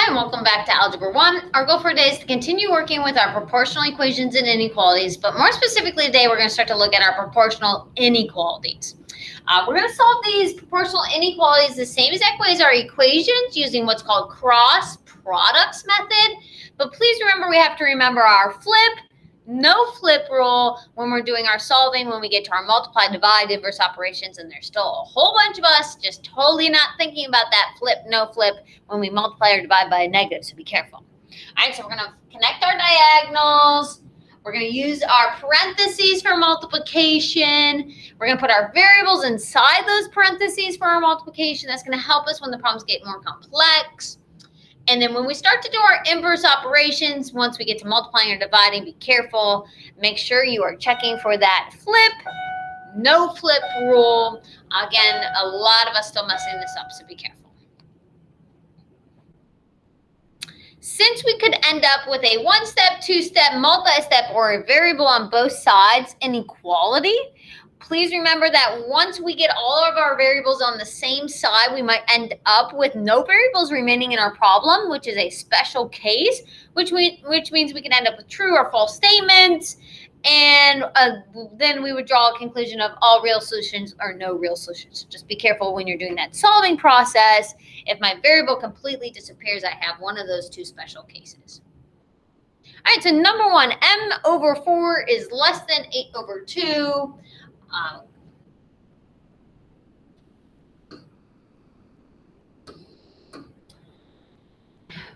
Hi, and welcome back to Algebra 1. Our goal for today is to continue working with our proportional equations and inequalities, but more specifically today, we're going to start to look at our proportional inequalities. We're going to solve these proportional inequalities the same exact way as our equations using what's called cross products method. But please remember, we have to remember our flip, no flip rule when we're doing our solving when we get to our multiply, divide, inverse operations, and there's still a whole bunch of us just totally not thinking about that flip, no flip when we multiply or divide by a negative, so be careful. All right, so we're going to connect our diagonals. We're going to use our parentheses for multiplication. We're going to put our variables inside those parentheses for our multiplication. That's going to help us when the problems get more complex. And then when we start to do our inverse operations, once we get to multiplying or dividing, be careful. Make sure you are checking for that flip, no flip rule. Again, a lot of us still messing this up, so be careful. Since we could end up with a one-step, two-step, multi-step, or a variable on both sides inequality, please remember that once we get all of our variables on the same side, we might end up with no variables remaining in our problem, which is a special case, which means we can end up with true or false statements, and then we would draw a conclusion of all real solutions or no real solutions. So just be careful when you're doing that solving process. If my variable completely disappears, I have one of those two special cases. All right, so number one, m over 4 is less than 8 over 2.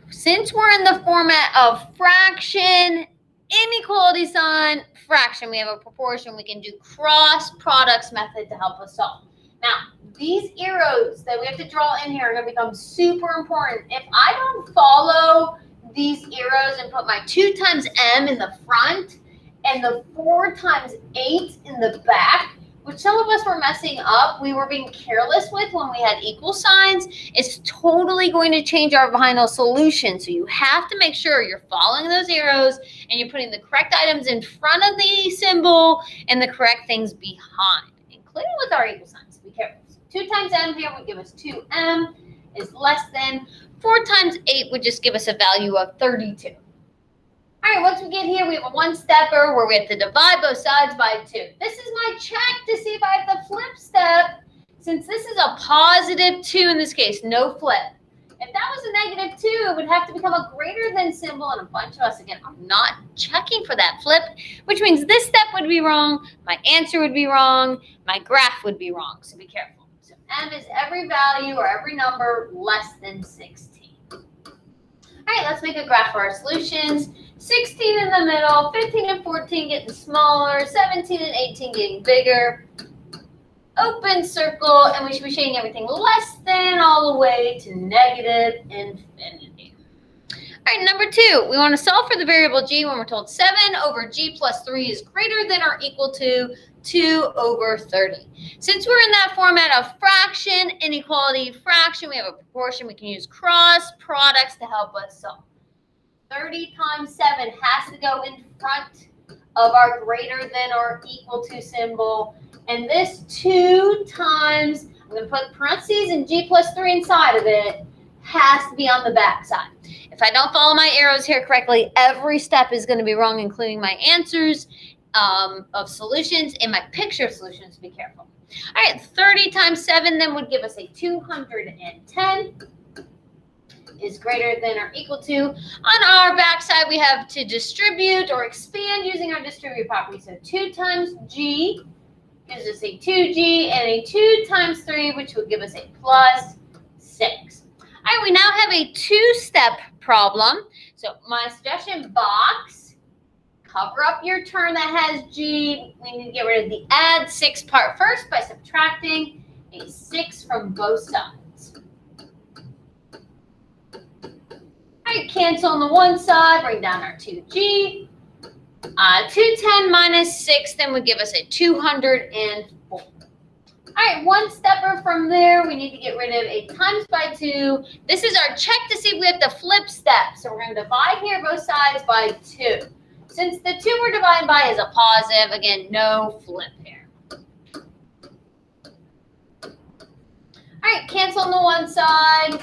Since we're in the format of fraction, inequality sign, fraction, we have a proportion, we can do cross products method to help us solve. Now, these arrows that we have to draw in here are going to become super important. If I don't follow these arrows and put my 2 times m in the front and the 4 times 8 in the back, which some of us were messing up, we were being careless with when we had equal signs, it's totally going to change our final solution. So you have to make sure you're following those arrows and you're putting the correct items in front of the symbol and the correct things behind, including with our equal signs. Be careful. So 2 times m here would give us 2m is less than 4 times 8 would just give us a value of 32. All right, once we get here, we have a one-stepper where we have to divide both sides by 2. This is my check to see if I have the flip step. Since this is a positive 2 in this case, no flip. If that was a negative 2, it would have to become a greater than symbol, and a bunch of us, again, are not checking for that flip, which means this step would be wrong, my answer would be wrong, my graph would be wrong, so be careful. So m is every value or every number less than 16. All right, let's make a graph for our solutions. 16 in the middle, 15 and 14 getting smaller, 17 and 18 getting bigger. Open circle, and we should be shading everything less than all the way to negative infinity. All right, number 2, we want to solve for the variable g when we're told 7 over g plus 3 is greater than or equal to 2 over 30. Since we're in that format of fraction, inequality, fraction, we have a proportion, we can use cross products to help us solve. 30 times 7 has to go in front of our greater than or equal to symbol. And this 2 times, I'm going to put parentheses and g plus 3 inside of it, has to be on the back side. If I don't follow my arrows here correctly, every step is going to be wrong, including my answers of solutions and my picture of solutions. Be careful. All right, 30 times 7 then would give us a 210. Is greater than or equal to. On our backside, we have to distribute or expand using our distribute property. So 2 times g gives us a 2g, and a 2 times 3, which will give us a plus 6. All right, we now have a 2-step problem. So my suggestion box, cover up your term that has g. We need to get rid of the add 6 part first by subtracting a 6 from both sides. Cancel on the one side, bring down our 2g. 210 minus 6 then would give us a 204. All right, one stepper from there. We need to get rid of a times by 2. This is our check to see if we have the flip step. So we're going to divide here both sides by 2. Since the 2 we're dividing by is a positive, again, no flip here. All right, cancel on the one side.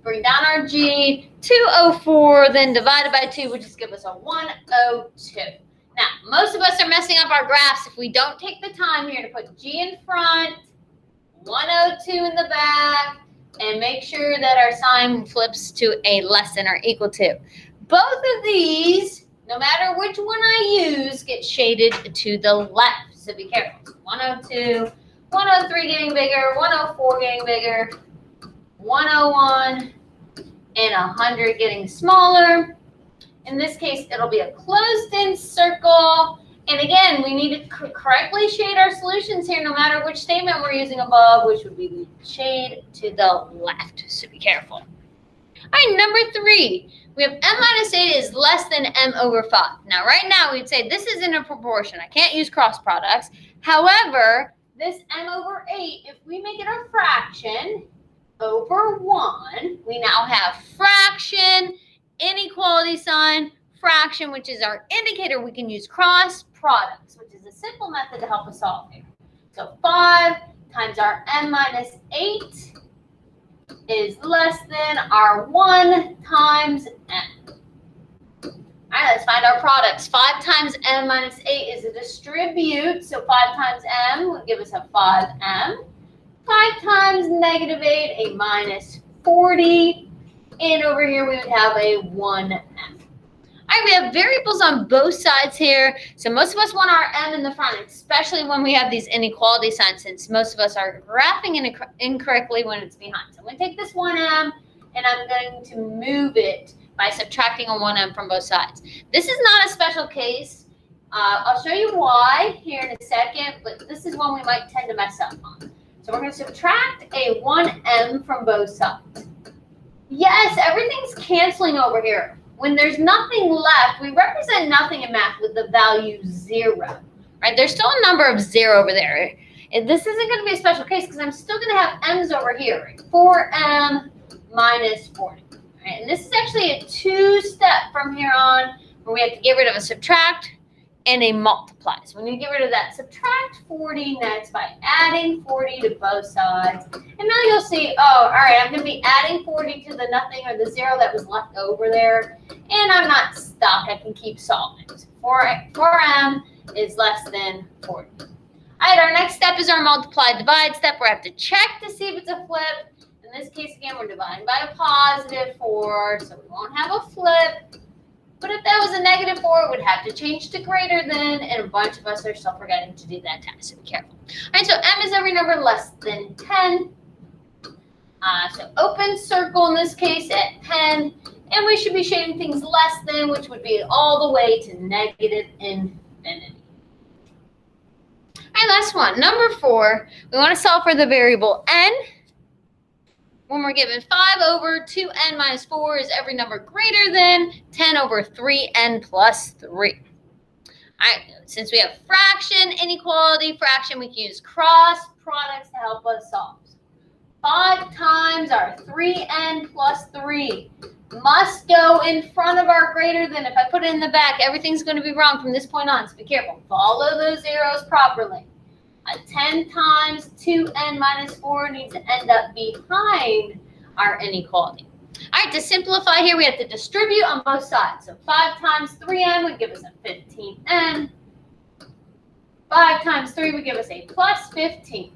Bring down our our G, 204, then divided by 2, which just gives us a 102. Now, most of us are messing up our graphs if we don't take the time here to put G in front, 102 in the back, and make sure that our sign flips to a less than or equal to. Both of these, no matter which one I use, get shaded to the left, so be careful. 102, 103 getting bigger, 104 getting bigger, 101, and 100 getting smaller. In this case, it'll be a closed-in circle. And again, we need to correctly shade our solutions here, no matter which statement we're using above, which would be shade to the left. So be careful. All right, number 3. We have m minus 8 is less than m over 5. Now, right now, we'd say this is in a proportion. I can't use cross products. However, this m over 8, if we make it a fraction over 1, we now have fraction, inequality sign, fraction, which is our indicator. We can use cross products, which is a simple method to help us solve here. So 5 times our m minus 8 is less than our 1 times m. All right, let's find our products. 5 times m minus 8 is a distribute, so 5 times m would give us a 5m. 5 times negative 8, a minus 40. And over here we would have a 1m. All right, we have variables on both sides here. So most of us want our m in the front, especially when we have these inequality signs, since most of us are graphing incorrectly when it's behind. So I'm going to take this 1m, and I'm going to move it by subtracting a 1m from both sides. This is not a special case. I'll show you why here in a second, but this is one we might tend to mess up on. So we're going to subtract a 1m from both sides. Yes, everything's canceling over here. When there's nothing left, we represent nothing in math with the value 0, right? There's still a number of 0 over there. And this isn't going to be a special case because I'm still going to have m's over here, right? 4m minus 40. Right? And this is actually a 2-step from here on where we have to get rid of a subtract and a multiply. So we need to get rid of that subtract 40 next by adding 40 to both sides. And now you'll see, oh, all right, I'm going to be adding 40 to the nothing or the 0 that was left over there. And I'm not stuck. I can keep solving. So 4m is less than 40. All right, our next step is our multiply divide step where I have to check to see if it's a flip. In this case, again, we're dividing by a positive 4, so we won't have a flip. But if that was a negative 4, it would have to change to greater than, and a bunch of us are still forgetting to do that task, so be careful. All right, so m is every number less than 10. So open circle in this case at 10, and we should be shading things less than, which would be all the way to negative infinity. All right, last one. Number 4, we want to solve for the variable n. When we're given 5 over 2n minus 4 is every number greater than 10 over 3n plus 3. All right, since we have fraction, inequality, fraction, we can use cross products to help us solve. 5 times our 3n plus 3 must go in front of our greater than. If I put it in the back, everything's going to be wrong from this point on, so be careful. Follow those zeros properly. 10 times 2n minus 4 needs to end up behind our inequality. All right, to simplify here, we have to distribute on both sides. So 5 times 3n would give us a 15n. 5 times 3 would give us a plus 15.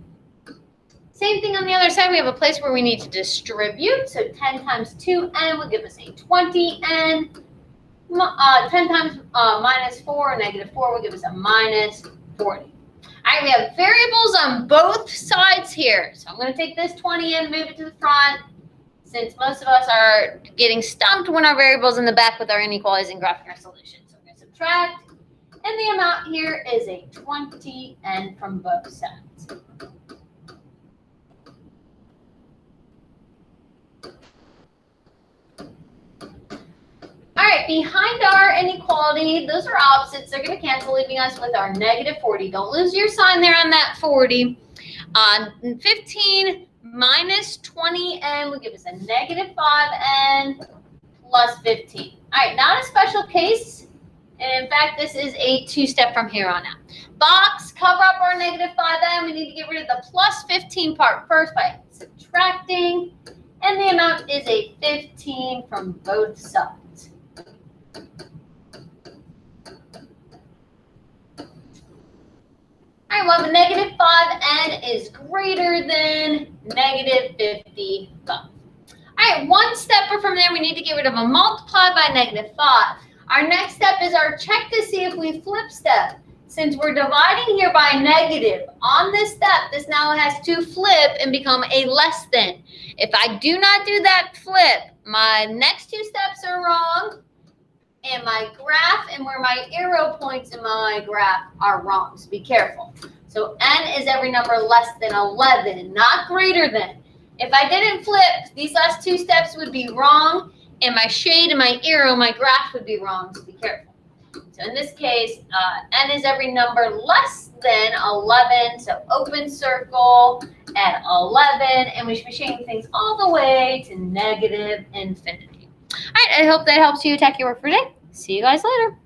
Same thing on the other side. We have a place where we need to distribute. So 10 times 2n would give us a 20n. 10 times minus 4, negative 4, would give us a minus 40. All right, we have variables on both sides here. So I'm going to take this 20 and move it to the front, since most of us are getting stumped when our variables in the back with our inequalities and graphing our solutions. So I'm going to subtract, and the amount here is a 20n from both sides. All right, behind our inequality, those are opposites. They're going to cancel, leaving us with our negative 40. Don't lose your sign there on that 40. 15 minus 20n will give us a negative 5n plus 15. All right, not a special case. And in fact, this is a 2-step from here on out. Box, cover up our negative 5n. We need to get rid of the plus 15 part first by subtracting. and the amount is a 15 from both sides. All right, well, the negative 5n is greater than negative 55. All right, one step from there, we need to get rid of a multiply by negative 5. Our next step is our check to see if we flip step. Since we're dividing here by negative, on this step, this now has to flip and become a less than. If I do not do that flip, my next two steps are wrong, and my graph and where my arrow points in my graph are wrong, so be careful. So n is every number less than 11, not greater than. If I didn't flip, these last two steps would be wrong, and my shade and my arrow, my graph would be wrong, so be careful. So in this case, n is every number less than 11, so open circle at 11, and we should be changing things all the way to negative infinity. All right, I hope that helps you attack your work for today. See you guys later.